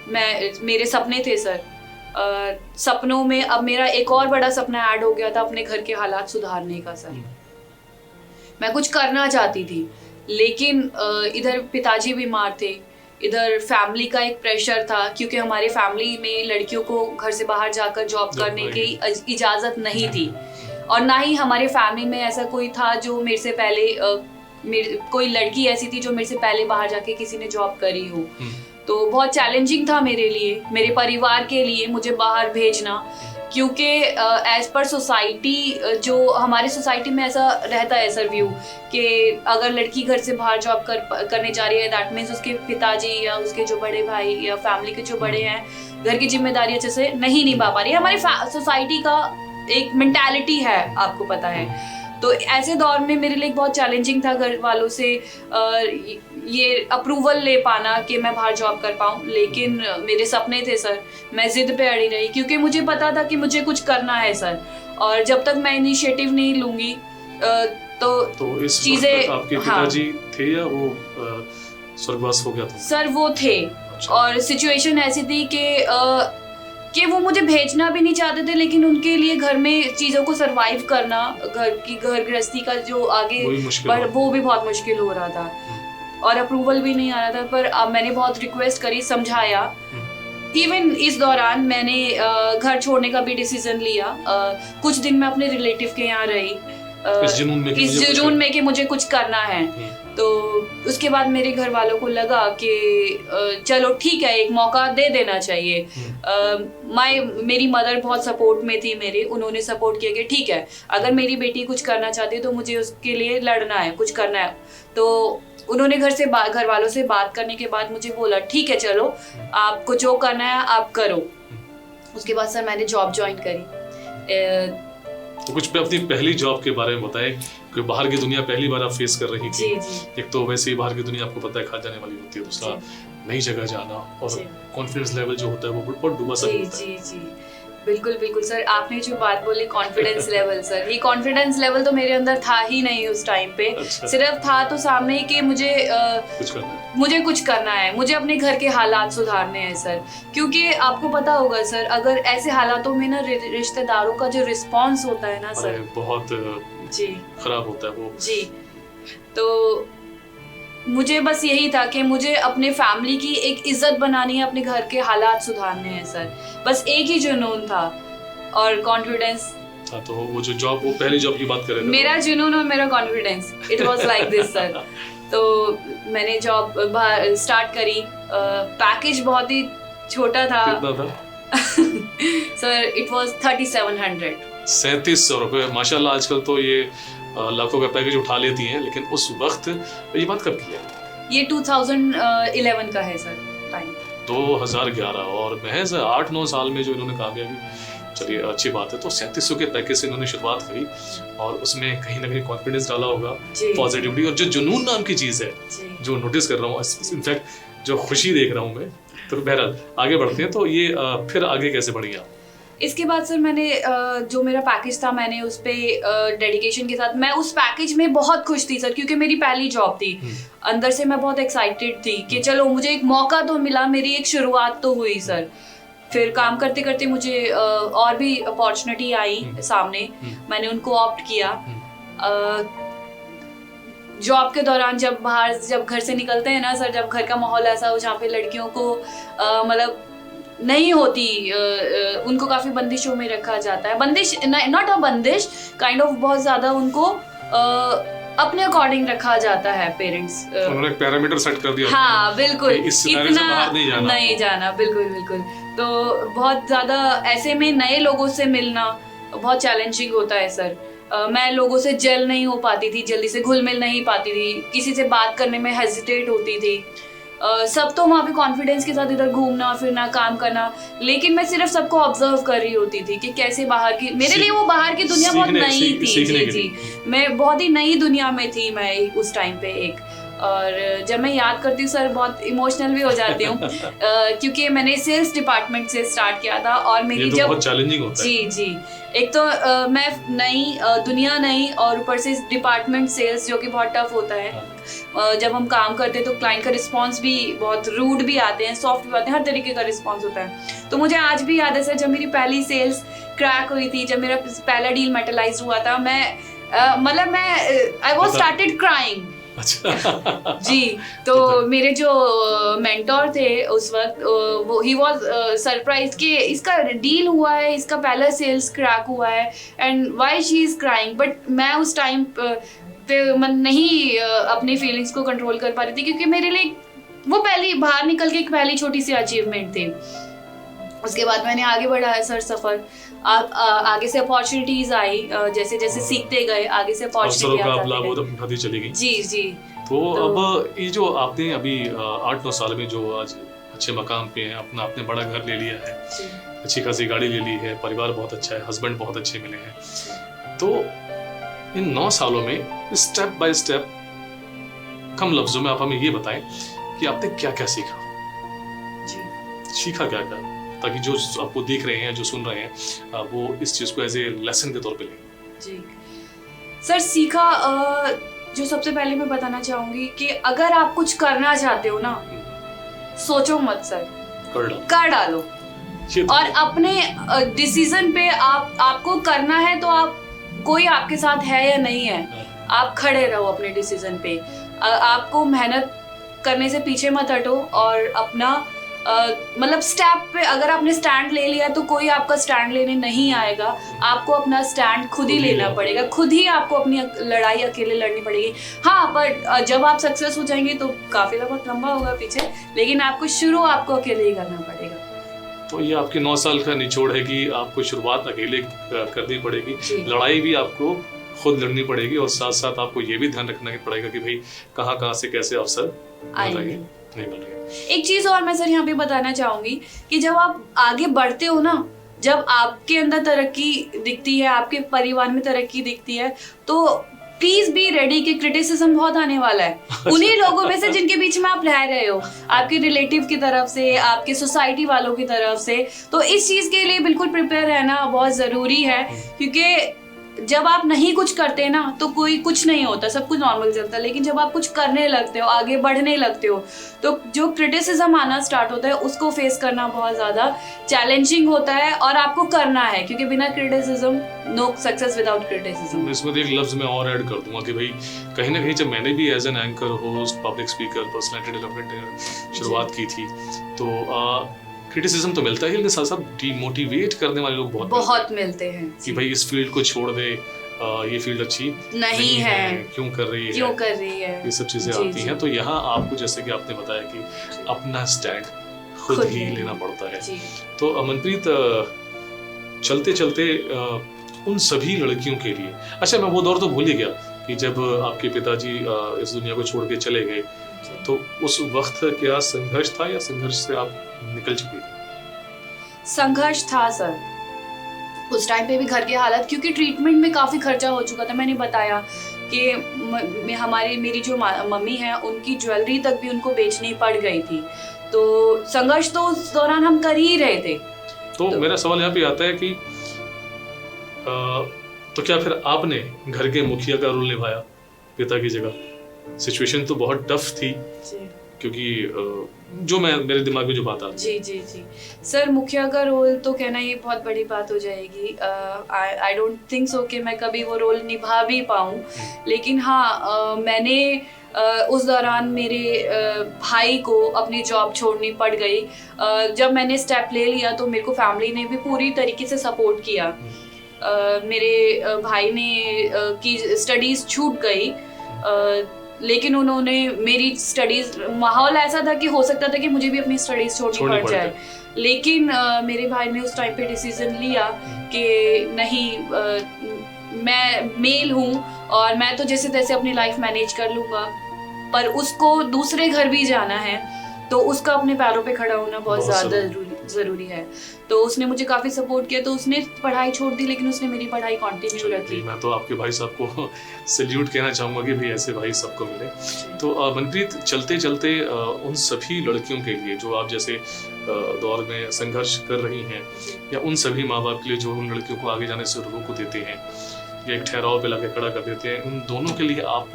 मेरे सपने थे सर, सपनों में अब मेरा एक और बड़ा सपना ऐड हो गया था अपने घर के हालात सुधारने का सर। मैं कुछ करना चाहती थी, लेकिन इधर पिताजी बीमार थे, इधर फैमिली का एक प्रेशर था क्योंकि हमारे फैमिली में लड़कियों को घर से बाहर जाकर जॉब करने की इजाज़त नहीं थी, और ना ही हमारे फैमिली में ऐसा कोई था जो मेरे से पहले कोई लड़की ऐसी थी जो मेरे से पहले बाहर जाके किसी ने जॉब करी हो। तो बहुत चैलेंजिंग था मेरे लिए, मेरे परिवार के लिए मुझे बाहर भेजना, क्योंकि एज पर सोसाइटी, जो हमारी सोसाइटी में ऐसा रहता है सर व्यू कि अगर लड़की घर से बाहर जॉब करने जा रही है, दैट मीन्स उसके पिताजी या उसके जो बड़े भाई या फैमिली के जो बड़े हैं घर की जिम्मेदारी अच्छे से नहीं निभा पा रही है। हमारी सोसाइटी का एक मेंटालिटी है, आपको पता है। तो ऐसे दौर में मेरे लिए बहुत चैलेंजिंग था घर वालों से ये अप्रूवल ले पाना कि मैं बाहर जॉब कर पाऊँ। लेकिन मेरे सपने थे सर, मैं जिद पे अड़ी रही क्योंकि मुझे पता था कि मुझे कुछ करना है सर, और जब तक मैं इनिशिएटिव नहीं लूंगी तो इस चीजें। आपके पिताजी थे या वो स्वर्गवास हो गया था? सर वो थे। अच्छा। और सिचुएशन ऐसी थी कि वो मुझे भेजना भी नहीं चाहते थे, लेकिन उनके लिए घर में चीज़ों को सरवाइव करना, घर गृहस्थी का जो आगे वो भी बहुत मुश्किल हो रहा था, और अप्रूवल भी नहीं आ रहा था। पर अब मैंने बहुत रिक्वेस्ट करी, समझाया। इवन इस दौरान मैंने घर छोड़ने का भी डिसीजन लिया। कुछ दिन मैं अपने रिलेटिव के यहाँ रही, इस जुनून में कि मुझे कुछ करना है। तो उसके बाद मेरे घर वालों को लगा कि चलो ठीक है, एक मौका दे देना चाहिए। मेरी मदर बहुत सपोर्ट में थी मेरे, उन्होंने सपोर्ट किया कि ठीक है, अगर मेरी बेटी कुछ करना चाहती है तो मुझे उसके लिए लड़ना है, कुछ करना है। तो उन्होंने घर वालों से बात करने के बाद मुझे बोला ठीक है चलो, आपको जो करना है आप करो। उसके बाद सर मैंने जॉब ज्वाइन करी। तो कुछ अपनी पहली जॉब के बारे में बताएं कि बाहर की दुनिया पहली बार आप फेस कर रही थी। एक तो वैसे ही बाहर की दुनिया आपको पता है खा जाने वाली होती है, दूसरा नई जगह जाना और कॉन्फिडेंस लेवल जो होता है वो बहुत डूबा सा होता है। जी बिल्कुल बिल्कुल सर, आपने जो बात बोली कॉन्फिडेंस लेवल, सर ये कॉन्फिडेंस लेवल तो मेरे अंदर था ही नहीं उस टाइम पे। अच्छा। सिर्फ था तो सामने कि मुझे कुछ करना है, मुझे अपने घर के हालात सुधारने हैं सर। क्योंकि आपको पता होगा सर, अगर ऐसे हालातों में ना रिश्तेदारों का जो रिस्पॉन्स होता है ना सर, बहुत जी खराब होता है वो। जी तो मुझे बस यही था कि मुझे अपने फैमिली की एक इज्जत बनानी है, अपने घर के हालात सुधारने हैं सर, बस एक ही जुनून था और कॉन्फिडेंस। तो वो जो जॉब, वो पहली जॉब की बात कर रहे थे, मेरा जुनून और मेरा confidence, it was like this sir. तो मैंने जॉब स्टार्ट करी। पैकेज बहुत ही छोटा था। कितना था? Sir it was 3700। 3700 रुपए। माशाल्लाह आजकल तो ये लाखों का पैकेज उठा लेती हैं, लेकिन उस वक्त ये बात कब की है? ये 2011 का है सर टाइम। 2011। और महज 8-9 साल में जो इन्होंने कामयाबी, चलिए अच्छी बात है। तो 3700 के पैकेज से इन्होंने शुरुआत करी और उसमें कहीं ना कहीं कॉन्फिडेंस डाला होगा, पॉजिटिविटी और जो जुनून नाम की चीज़ है जो नोटिस कर रहा हूँ, इनफैक्ट जो खुशी देख रहा हूँ मैं। तो बहरहाल आगे बढ़ते हैं। तो ये फिर आगे कैसे बढ़ी आप? इसके बाद सर मैंने जो मेरा पैकेज था, मैंने उस पे डेडिकेशन के साथ, मैं उस पैकेज में बहुत खुश थी सर, क्योंकि मेरी पहली जॉब थी। अंदर से मैं बहुत एक्साइटेड थी कि चलो मुझे एक मौका तो मिला, मेरी एक शुरुआत तो हुई सर। फिर काम करते करते मुझे और भी अपॉर्चुनिटी आई सामने, मैंने उनको ऑप्ट किया। जॉब के दौरान जब घर से निकलते हैं ना सर, जब घर का माहौल ऐसा हो जहाँ पे लड़कियों को मतलब नहीं होती, उनको काफी बंदिशों में रखा जाता है। बंदिश नॉट अ बंदिश, काइंड ऑफ बहुत ज्यादा उनको अपने अकॉर्डिंग रखा जाता है। पेरेंट्स उन्होंने एक पैरामीटर सेट कर दिया। हाँ बिल्कुल, इतना नहीं जाना, बिल्कुल। तो बहुत ज्यादा ऐसे में नए लोगों से मिलना बहुत चैलेंजिंग होता है सर। मैं लोगों से जेल नहीं हो पाती थी, जल्दी से घुल मिल नहीं पाती थी, किसी से बात करने में हेजिटेट होती थी। सब तो वहाँ पे कॉन्फिडेंस के साथ इधर घूमना फिरना काम करना, लेकिन मैं सिर्फ सबको ऑब्जर्व कर रही होती थी कि कैसे बाहर की, मेरे लिए वो बाहर की दुनिया बहुत नई थी। जी मैं बहुत ही नई दुनिया में थी मैं उस टाइम पे एक। और जब मैं याद करती हूँ सर बहुत इमोशनल भी हो जाती हूँ क्योंकि मैंने सेल्स डिपार्टमेंट से स्टार्ट किया था और मेरी तो बहुत चैलेंजिंग होता है। जी एक तो मैं नई दुनिया नई और ऊपर से डिपार्टमेंट सेल्स जो कि बहुत टफ होता है। जब हम काम करते हैं तो क्लाइंट का रिस्पॉन्स भी बहुत रूड भी आते हैं, सॉफ्ट भी आते हैं, हर तरीके का रिस्पॉन्स होता है। तो मुझे आज भी याद है सर, जब मेरी पहली सेल्स क्रैक हुई थी, जब मेरा पहला डील मेटलाइज हुआ था, मैं आई वॉज स्टार्टेड क्राइंग। अच्छा। जी। तो मेरे जो मेंटोर थे उस वक्त, वो ही वाज सरप्राइज कि इसका डील हुआ है, इसका पहला सेल्स क्रैक हुआ है and why she is crying. But मैं उस टाइम पे नहीं अपनी फीलिंग्स को कंट्रोल कर पा रही थी, क्योंकि मेरे लिए वो पहली बाहर निकल के एक पहली छोटी सी अचीवमेंट थी। उसके बाद मैंने आगे बढ़ाया सर सफर, आगे से अपॉर्चुनिटीज आई, जैसे जैसे सीखते गए आगे से अपॉर्चुनिटी चली गई। जी जी। तो अब ये जो आपने अभी 8-9 साल में जो आज अच्छे मकाम पे हैं, अपना आपने बड़ा घर ले लिया है, अच्छी खासी गाड़ी ले ली है, परिवार बहुत अच्छा है, हस्बैंड बहुत अच्छे मिले हैं, तो इन 9 सालों में स्टेप बाय स्टेप कम लफ्जों में आप हमें ये बताएं कि आपने क्या क्या सीखा जी। सीखा क्या क्या, ताकि जो आपको देख रहे हैं, जो सुन रहे हैं, वो इस चीज को एज ए लेसन के तौर पे लें। जी सर, सीखा जो सबसे पहले मैं बताना चाहूंगी कि अगर आप कुछ करना चाहते हो ना, सोचो मत सर, कर डालो। और अपने डिसीजन पे आपको करना है तो आप, कोई आपके साथ है या नहीं है, आप खड़े रहो अपने डिसीजन पे। आपको मेहनत करने से पीछे मत हटो, और अपना मतलब स्टेप पे अगर आपने स्टैंड ले लिया तो कोई आपका स्टैंड लेने नहीं आएगा। आपको अपना स्टैंड खुद ही लेना पड़ेगा, खुद ही आपको अपनी लड़ाई अकेले लड़नी पड़ेगी। हाँ, पर जब आप सक्सेस हो जाएंगे तो काफिला बहुत लंबा होगा पीछे, लेकिन आपको शुरू आपको अकेले ही करना पड़ेगा। तो ये आपके 9 साल का निचोड़ है कि आपको शुरुआत अकेले करनी पड़ेगी, लड़ाई भी आपको खुद लड़नी पड़ेगी, और साथ साथ आपको ये भी ध्यान रखना पड़ेगा कि भाई कहाँ से कैसे अवसर नहीं मिल रहे। एक चीज और मैं सर यहाँ पे बताना चाहूंगी कि जब आप आगे बढ़ते हो ना, जब आपके अंदर तरक्की दिखती है, आपके परिवार में तरक्की दिखती है, तो प्लीज बी रेडी कि क्रिटिसिज्म बहुत आने वाला है। उन्हीं लोगों में से जिनके बीच में आप रह रहे हो, आपके रिलेटिव की तरफ से, आपके सोसाइटी वालों की तरफ से। तो इस चीज के लिए बिल्कुल प्रिपेयर रहना बहुत जरूरी है, क्योंकि जब आप नहीं कुछ करते ना तो कोई कुछ नहीं होता, सब कुछ नॉर्मल चलता है। लेकिन जब आप कुछ करने लगते हो, आगे बढ़ने लगते हो, तो जो क्रिटिसिज्म आना स्टार्ट होता है उसको फेस करना बहुत ज़्यादा चैलेंजिंग होता है, और आपको करना है, क्योंकि बिना criticism no success without criticism. इसमें एक लफ्ज मैं और ऐड कर दूंगा कि भाई कहीं ना कहीं जब मैंने भी as an anchor, host, public speaker, personality development शुरुआत की थी, तो क्रिटिसिज्म तो मिलता है, लेकिन साथ साथ डिमोटिवेट करने वाले लोग बहुत मिलते हैं कि भाई इस फील्ड को छोड़ दे, ये फील्ड अच्छी नहीं है, क्यों कर रही है, ये सब चीजें आती हैं। तो यहाँ आपको, जैसे कि आपने बताया कि अपना स्टैंड खुद ही लेना पड़ता है। तो अमनप्रीत, चलते चलते उन सभी लड़कियों के लिए, अच्छा मैं वो दौर तो भूल ही गया कि जब आपके पिताजी इस दुनिया को छोड़ के चले गए, तो उस वक्त क्या संघर्ष था या संघर्ष से आप निकल चुकी थी? संघर्ष था सर। उस टाइम पे भी घर की हालत, क्योंकि ट्रीटमेंट में काफ़ी खर्चा हो चुका था। मैंने बताया कि मेरी जो मम्मी है, उनकी ज्वेलरी तक भी उनको बेचनी पड़ गई थी। तो संघर्ष तो उस दौरान हम कर ही रहे थे। तो मेरा सवाल यहाँ पे आता है कि तो क्या फिर आपने घर के मुखिया का रोल निभाया पिता की जगह? सिचुएशन तो बहुत टफ थी जी, क्योंकि जो मेरे दिमाग में जो बात आती है। जी सर, मुखिया का रोल तो कहना ये बहुत बड़ी बात हो जाएगी। आई डोंट थिंक सो कि मैं कभी वो रोल निभा भी पाऊँ। लेकिन हाँ, मैंने उस दौरान मेरे भाई को अपनी जॉब छोड़नी पड़ गई। जब मैंने स्टेप ले लिया तो मेरे को फैमिली ने भी पूरी तरीके से सपोर्ट किया। मेरे भाई ने की स्टडीज़ छूट गई, लेकिन उन्होंने मेरी स्टडीज, माहौल ऐसा था कि हो सकता था कि मुझे भी अपनी स्टडीज छोड़नी पड़ जाए, लेकिन मेरे भाई ने उस टाइम पे डिसीजन लिया कि नहीं, मैं मेल हूँ और मैं तो जैसे तैसे अपनी लाइफ मैनेज कर लूँगा, पर उसको दूसरे घर भी जाना है, तो उसका अपने पैरों पे खड़ा होना बहुत ज़्यादा ज़रूरी है। तो उसने मुझे काफ़ी सपोर्ट किया, तो उसने पढ़ाई छोड़ दी, लेकिन उसने मेरी पढ़ाई कंटिन्यू रखी। मैं तो आपके भाई साहब को सैल्यूट कहना चाहूँगा कि भाई ऐसे भाई सबको मिले। तो मनप्रीत, चलते चलते उन सभी लड़कियों के लिए जो आप जैसे दौर में संघर्ष कर रही हैं, या उन सभी माँ बाप के लिए जो उन लड़कियों को आगे जाने से रोक देते हैं या एक ठहराव पे लाके खड़ा कर देते हैं, उन दोनों के लिए आप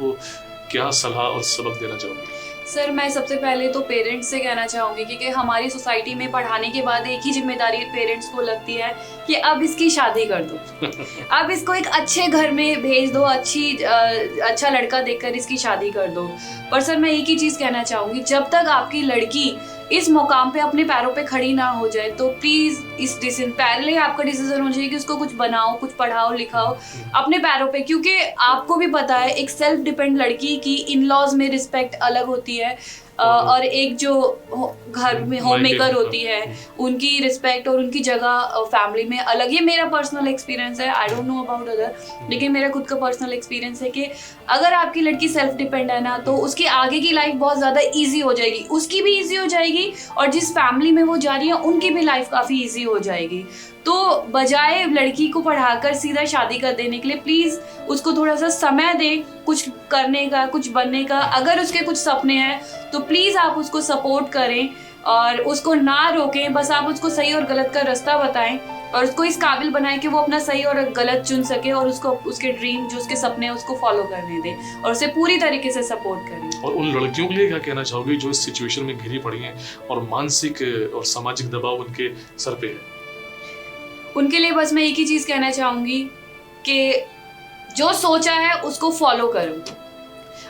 क्या सलाह और सबक देना चाहोगे? सर मैं सबसे पहले तो पेरेंट्स से कहना चाहूँगी क्योंकि हमारी सोसाइटी में पढ़ाने के बाद एक ही जिम्मेदारी पेरेंट्स को लगती है कि अब इसकी शादी कर दो, अब इसको एक अच्छे घर में भेज दो, अच्छा लड़का देखकर इसकी शादी कर दो। पर सर मैं एक ही चीज़ कहना चाहूँगी, जब तक आपकी लड़की इस मुकाम पे अपने पैरों पे खड़ी ना हो जाए तो प्लीज़ इस डिसीजन पहले आपका डिसीजन हो जाए कि उसको कुछ बनाओ, कुछ पढ़ाओ लिखाओ अपने पैरों पे, क्योंकि आपको भी पता है एक सेल्फ डिपेंड लड़की की इन लॉज में रिस्पेक्ट अलग होती है और एक जो घर में होम मेकर होती है उनकी रिस्पेक्ट और उनकी जगह फैमिली में अलग। ये मेरा पर्सनल एक्सपीरियंस है, I don't know about other, लेकिन मेरा खुद का पर्सनल एक्सपीरियंस है कि अगर आपकी लड़की सेल्फ डिपेंड है ना तो उसकी आगे की लाइफ बहुत ज़्यादा ईजी हो जाएगी, उसकी भी ईजी हो जाएगी और जिस फैमिली में वो जा रही है उनकी भी लाइफ काफ़ी ईजी हो जाएगी। तो बजाय लड़की को पढ़ाकर सीधा शादी कर देने के लिए प्लीज़ उसको थोड़ा सा समय दें कुछ करने का, कुछ बनने का। अगर उसके कुछ सपने हैं तो प्लीज़ आप उसको सपोर्ट करें और उसको ना रोकें, बस आप उसको सही और गलत का रास्ता बताएं और उसको इस काबिल बनाएं कि वो अपना सही और गलत चुन सके और उसको उसके ड्रीम जो उसके सपने हैं उसको फॉलो करने दें और उसे पूरी तरीके से सपोर्ट करें। और उन लड़कियों के लिए क्या कहना चाहोगे जो इस सिचुएशन में घिरी पड़ी हैं और मानसिक और सामाजिक दबाव उनके सर पे है? उनके लिए बस मैं एक ही चीज़ कहना चाहूँगी कि जो सोचा है उसको फॉलो करो।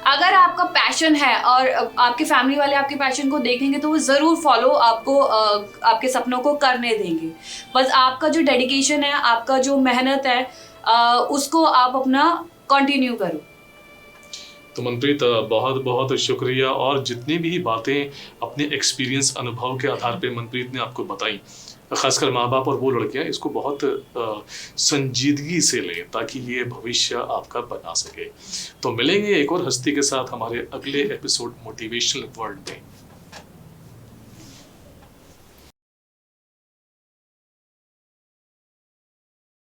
अगर आपका पैशन है और आपके फैमिली वाले आपके पैशन को देखेंगे तो वो ज़रूर फॉलो आपको आपके सपनों को करने देंगे। बस आपका जो डेडिकेशन है, आपका जो मेहनत है उसको आप अपना कंटिन्यू करो। तो मनप्रीत बहुत बहुत शुक्रिया। और जितनी भी बातें अपने एक्सपीरियंस अनुभव के आधार पे मनप्रीत ने आपको बताई, खासकर माँ बाप और वो लड़कियाँ इसको बहुत संजीदगी से लें ताकि ये भविष्य आपका बना सके। तो मिलेंगे एक और हस्ती के साथ हमारे अगले एपिसोड मोटिवेशनल वर्ल्ड में।